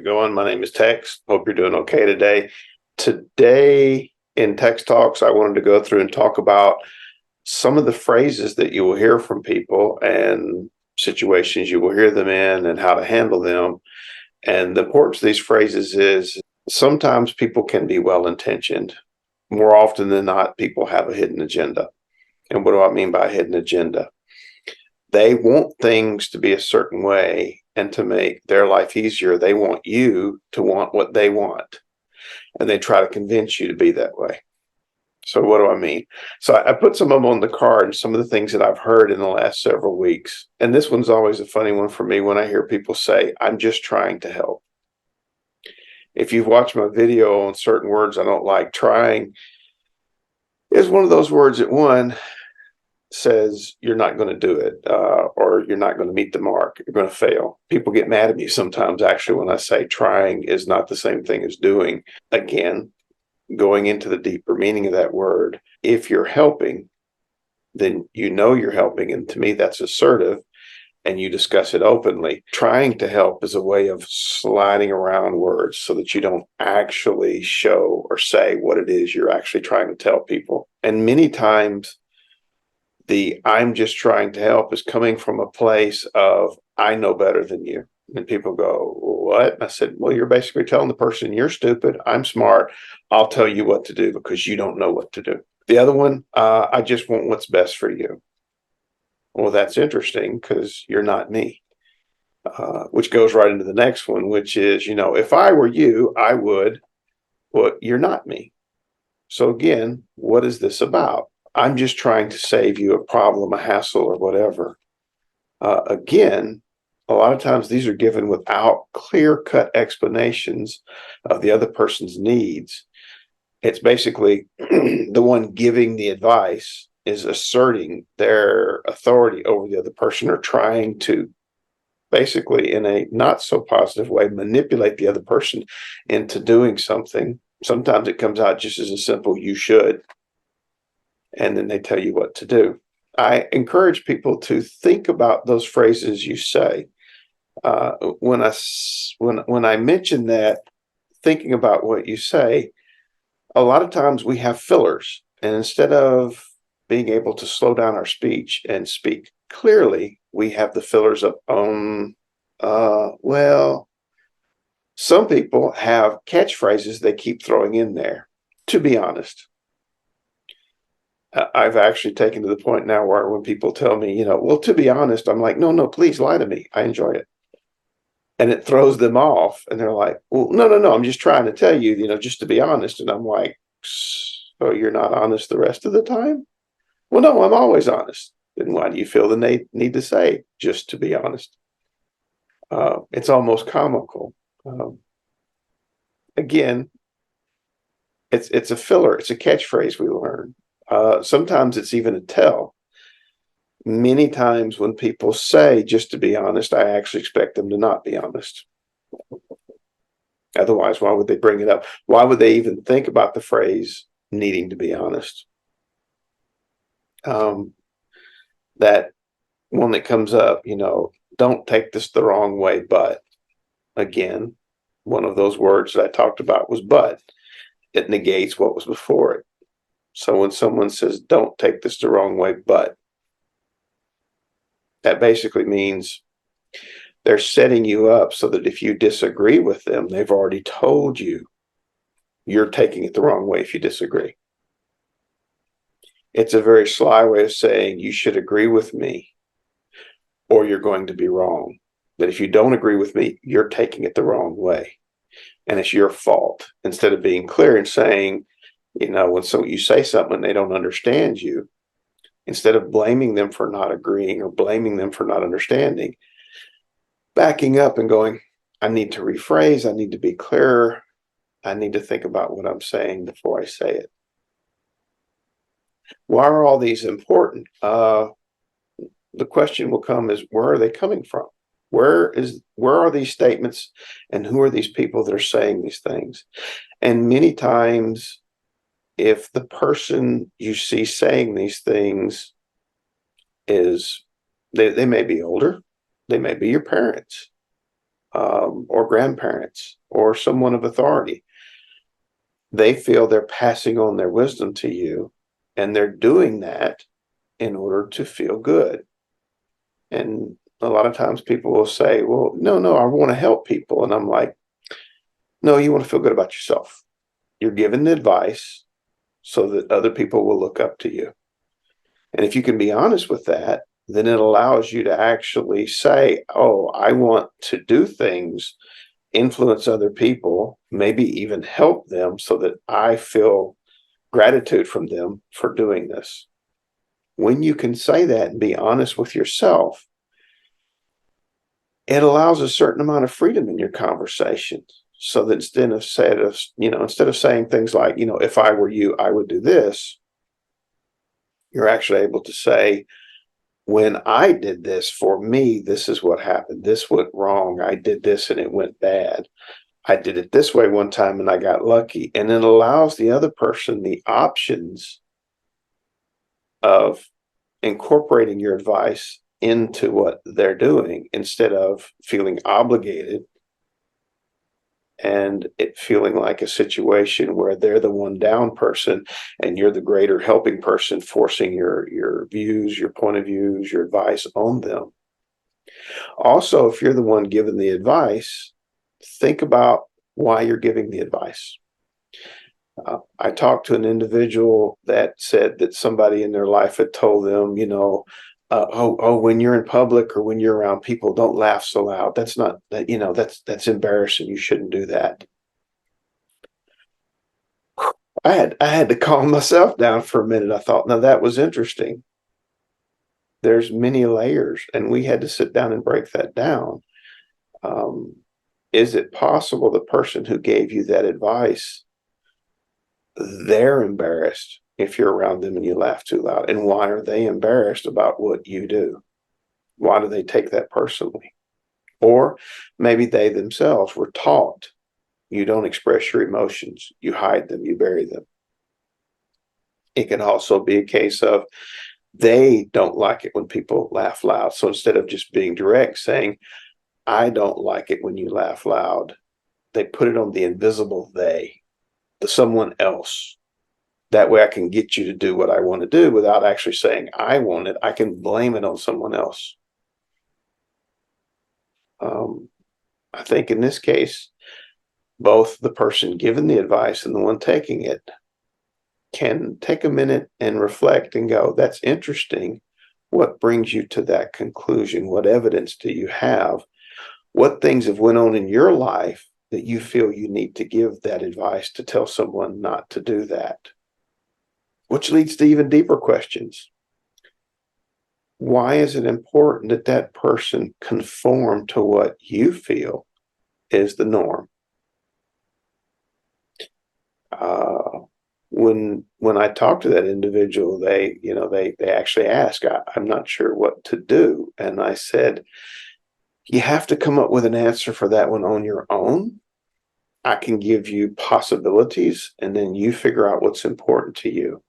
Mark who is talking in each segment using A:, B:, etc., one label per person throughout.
A: it going? My name is Tex. Hope you're doing okay today. Today in Tex Talks, I wanted to go through and talk about some of the phrases that you will hear from people and situations you will hear them in and how to handle them. And the importance of these phrases is sometimes people can be well-intentioned. More often than not, people have a hidden agenda. And what do I mean by a hidden agenda? They want things to be a certain way, and to make their life easier, they want you to want what they want. And they try to convince you to be that way. So what do I mean? So I put some of them on the card, and some of the things that I've heard in the last several weeks. And this one's always a funny one for me when I hear people say, I'm just trying to help. If you've watched my video on certain words I don't like, trying is one of those words that one says you're not going to do it, or you're not going to meet the mark, you're going to fail. People get mad at me sometimes, actually, when I say trying is not the same thing as doing. Again, going into the deeper meaning of that word, if you're helping, then you know you're helping, and to me that's assertive, and you discuss it openly. Trying to help is a way of sliding around words so that you don't actually show or say what it is you're actually trying to tell people. And many times the I'm just trying to help is coming from a place of I know better than you. And people go, what? And I said, well, you're basically telling the person you're stupid, I'm smart, I'll tell you what to do because you don't know what to do. The other one, I just want what's best for you. Well, that's interesting because you're not me, which goes right into the next one, which is, if I were you, I would, well, you're not me. So again, what is this about? I'm just trying to save you a problem, a hassle, or whatever. Again, a lot of times these are given without clear-cut explanations of the other person's needs. It's basically the one giving the advice is asserting their authority over the other person, or trying to basically, in a not so positive way, manipulate the other person into doing something. Sometimes it comes out just as a simple you should, and then they tell you what to do. I encourage people to think about those phrases you say. When I mention that, thinking about what you say, a lot of times we have fillers, and instead of being able to slow down our speech and speak clearly, we have the fillers of well, some people have catchphrases they keep throwing in there. To be honest, I've actually taken to the point now where when people tell me, well, to be honest, I'm like, no, please lie to me. I enjoy it. And it throws them off. And they're like, well, no, I'm just trying to tell you, just to be honest. And I'm like, so you're not honest the rest of the time? Well, no, I'm always honest. Then why do you feel the need to say just to be honest? It's almost comical. Again, it's a filler. It's a catchphrase we learn. Sometimes it's even a tell. Many times when people say, just to be honest, I actually expect them to not be honest. Otherwise, why would they bring it up? Why would they even think about the phrase needing to be honest? That one that comes up, don't take this the wrong way, but again, one of those words that I talked about was but. It negates what was before it. So when someone says, don't take this the wrong way, but, that basically means they're setting you up so that if you disagree with them, they've already told you you're taking it the wrong way if you disagree. It's a very sly way of saying you should agree with me or you're going to be wrong. That if you don't agree with me, you're taking it the wrong way. And it's your fault. Instead of being clear and saying, when you say something and they don't understand you, instead of blaming them for not agreeing or blaming them for not understanding, backing up and going, I need to rephrase, I need to be clearer, I need to think about what I'm saying before I say it. Why are all these important? The question will come is, where are they coming from? Where are these statements, and who are these people that are saying these things? And many times, if the person you see saying these things is, they may be older, they may be your parents, or grandparents or someone of authority. They feel they're passing on their wisdom to you, and they're doing that in order to feel good. And a lot of times people will say, well, no, I want to help people. And I'm like, no, you want to feel good about yourself. You're giving the advice so that other people will look up to you. And if you can be honest with that, then it allows you to actually say, oh, I want to do things, influence other people, maybe even help them so that I feel gratitude from them for doing this. When you can say that and be honest with yourself, it allows a certain amount of freedom in your conversation. So that instead of saying things like, if I were you, I would do this, you're actually able to say, when I did this for me, this is what happened. This went wrong. I did this and it went bad. I did it this way one time and I got lucky. And it allows the other person the options of incorporating your advice into what they're doing instead of feeling obligated and it feeling like a situation where they're the one down person and you're the greater helping person, forcing your views, your point of views, your advice on them. Also, if you're the one giving the advice, think about why you're giving the advice. I talked to an individual that said that somebody in their life had told them, when you're in public or when you're around people, don't laugh so loud. That's not that, that's embarrassing. You shouldn't do that. I had to calm myself down for a minute. I thought, now that was interesting. There's many layers, and we had to sit down and break that down. Is it possible the person who gave you that advice, they're embarrassed if you're around them and you laugh too loud? And why are they embarrassed about what you do? Why do they take that personally? Or maybe they themselves were taught you don't express your emotions, you hide them, you bury them. It can also be a case of they don't like it when people laugh loud. So instead of just being direct, saying, I don't like it when you laugh loud, they put it on the invisible they, the someone else. That way I can get you to do what I want to do without actually saying I want it. I can blame it on someone else. I think in this case, both the person giving the advice and the one taking it can take a minute and reflect and go, that's interesting. What brings you to that conclusion? What evidence do you have? What things have went on in your life that you feel you need to give that advice to tell someone not to do that? Which leads to even deeper questions. Why is it important that that person conform to what you feel is the norm? When I talk to that individual, they actually ask, I'm not sure what to do. And I said, you have to come up with an answer for that one on your own. I can give you possibilities, and then you figure out what's important to you.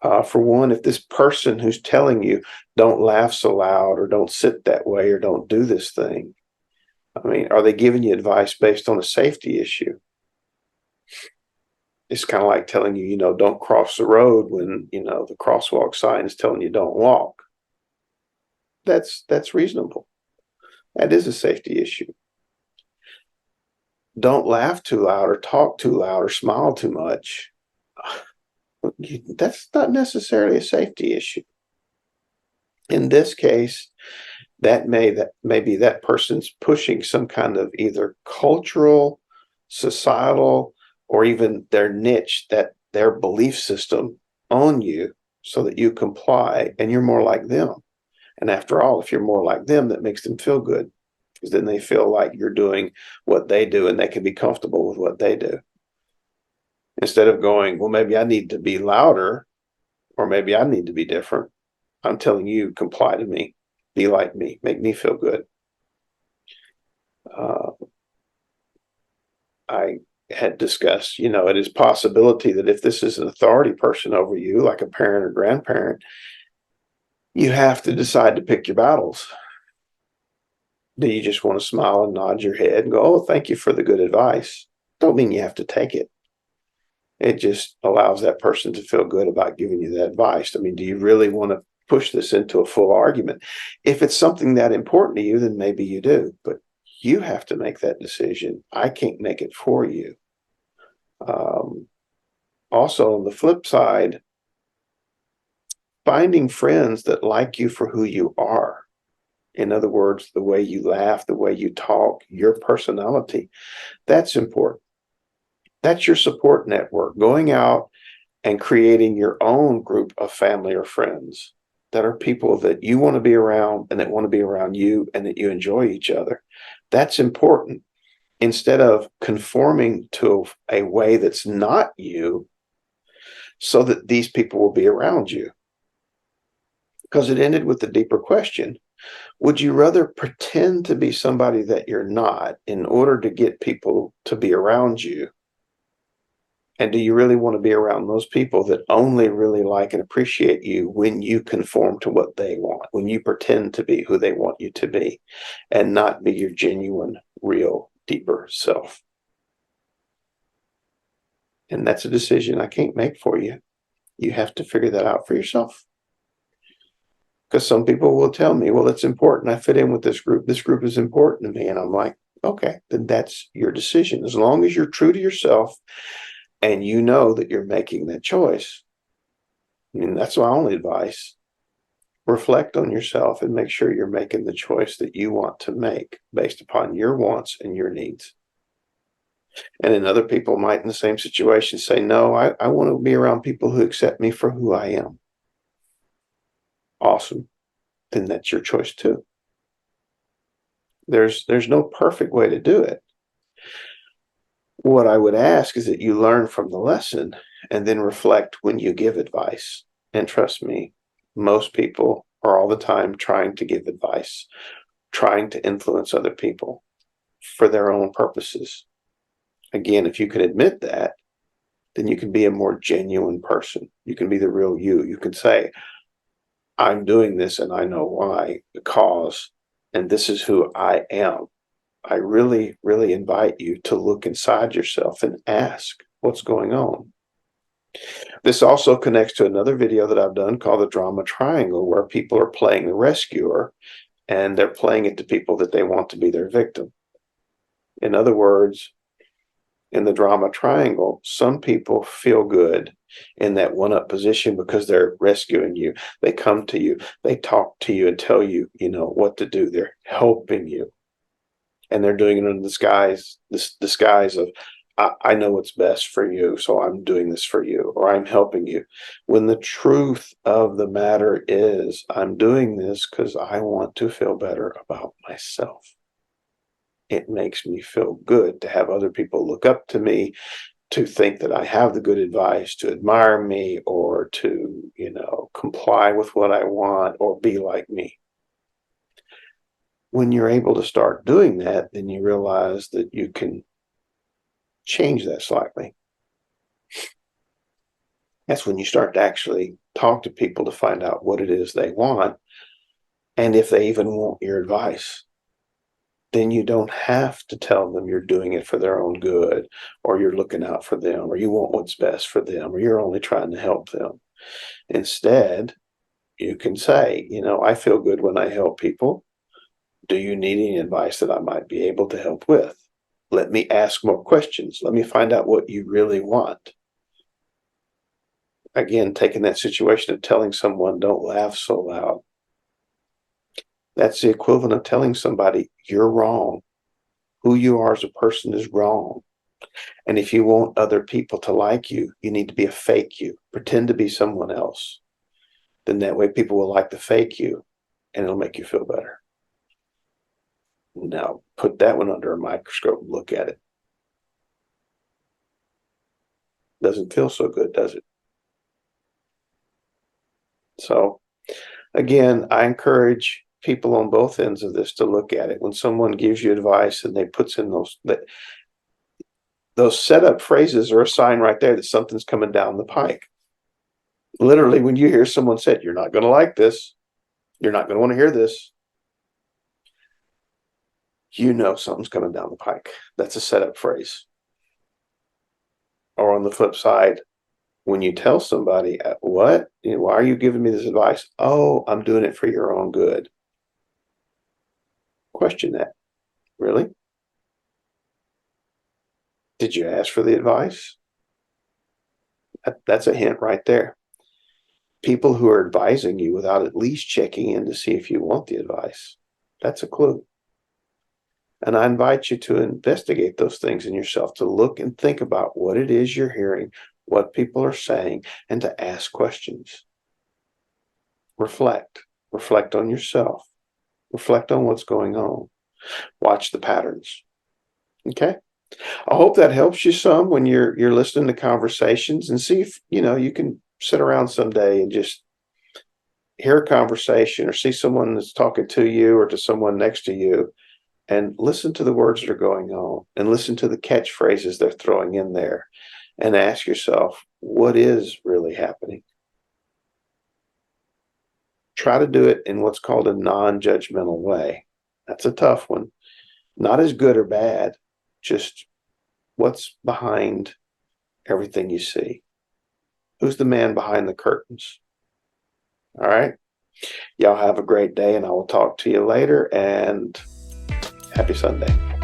A: For one, if this person who's telling you don't laugh so loud or don't sit that way or don't do this thing, I mean, are they giving you advice based on a safety issue? It's kind of like telling you, don't cross the road when, the crosswalk sign is telling you don't walk. That's reasonable. That is a safety issue. Don't laugh too loud or talk too loud or smile too much. That's not necessarily a safety issue. In this case, maybe that person's pushing some kind of either cultural, societal, or even their niche, that their belief system on you so that you comply and you're more like them. And after all, if you're more like them, that makes them feel good, because then they feel like you're doing what they do and they can be comfortable with what they do. Instead of going, well, maybe I need to be louder, or maybe I need to be different. I'm telling you, comply to me, be like me, make me feel good. I had discussed, it is possibility that if this is an authority person over you, like a parent or grandparent, you have to decide to pick your battles. Do you just want to smile and nod your head and go, oh, thank you for the good advice? Don't mean you have to take it. It just allows that person to feel good about giving you that advice. I mean, do you really want to push this into a full argument? If it's something that important to you, then maybe you do, but you have to make that decision. I can't make it for you. Also, on the flip side, finding friends that like you for who you are. In other words, the way you laugh, the way you talk, your personality, that's important. That's your support network. Going out and creating your own group of family or friends that are people that you want to be around and that want to be around you and that you enjoy each other. That's important. Instead of conforming to a way that's not you, so that these people will be around you. Because it ended with the deeper question: would you rather pretend to be somebody that you're not in order to get people to be around you? And do you really want to be around those people that only really like and appreciate you when you conform to what they want, when you pretend to be who they want you to be, and not be your genuine, real, deeper self? And that's a decision I can't make for you. You have to figure that out for yourself. Because some people will tell me, well, it's important. I fit in with this group. This group is important to me. And I'm like, okay, then that's your decision. As long as you're true to yourself and you know that you're making that choice. I mean, that's my only advice. Reflect on yourself and make sure you're making the choice that you want to make based upon your wants and your needs. And then other people might, in the same situation, say, no, I want to be around people who accept me for who I am. Awesome. Then that's your choice too. There's no perfect way to do it. What I would ask is that you learn from the lesson and then reflect when you give advice. And trust me, most people are all the time trying to give advice, trying to influence other people for their own purposes. Again, if you can admit that, then you can be a more genuine person. You can be the real you. You can say, I'm doing this and I know why, because, and this is who I am. I really, really invite you to look inside yourself and ask what's going on. This also connects to another video that I've done called the drama triangle, where people are playing the rescuer and they're playing it to people that they want to be their victim. In other words, in the drama triangle, some people feel good in that one-up position because they're rescuing you. They come to you, they talk to you and tell you, what to do. They're helping you. And they're doing it in this disguise of, I know what's best for you, so I'm doing this for you, or I'm helping you. When the truth of the matter is, I'm doing this because I want to feel better about myself. It makes me feel good to have other people look up to me, to think that I have the good advice, to admire me, or to, comply with what I want or be like me. When you're able to start doing that, then you realize that you can change that slightly. That's when you start to actually talk to people to find out what it is they want, and if they even want your advice. Then you don't have to tell them you're doing it for their own good, or you're looking out for them, or you want what's best for them, or you're only trying to help them. Instead, you can say, I feel good when I help people. Do you need any advice that I might be able to help with? Let me ask more questions. Let me find out what you really want. Again, taking that situation of telling someone, don't laugh so loud. That's the equivalent of telling somebody, you're wrong. Who you are as a person is wrong. And if you want other people to like you, you need to be a fake you. Pretend to be someone else. Then that way people will like the fake you, and it'll make you feel better. Now, put that one under a microscope and look at it. Doesn't feel so good, does it? So, again, I encourage people on both ends of this to look at it. When someone gives you advice and they puts in those setup phrases are a sign right there that something's coming down the pike. Literally, when you hear someone say, you're not going to like this, you're not going to want to hear this, you know something's coming down the pike. That's a setup phrase. Or on the flip side, when you tell somebody, what? Why are you giving me this advice? Oh, I'm doing it for your own good. Question that. Really? Did you ask for the advice? That's a hint right there. People who are advising you without at least checking in to see if you want the advice, that's a clue. And I invite you to investigate those things in yourself, to look and think about what it is you're hearing, what people are saying, and to ask questions. Reflect. Reflect on yourself. Reflect on what's going on. Watch the patterns. Okay? I hope that helps you some when you're listening to conversations, and see if you can sit around someday and just hear a conversation or see someone that's talking to you or to someone next to you, and listen to the words that are going on and listen to the catchphrases they're throwing in there, and ask yourself, what is really happening? Try to do it in what's called a non-judgmental way. That's a tough one. Not as good or bad, just what's behind everything you see. Who's the man behind the curtains? All right. Y'all have a great day, and I will talk to you later, and happy Sunday.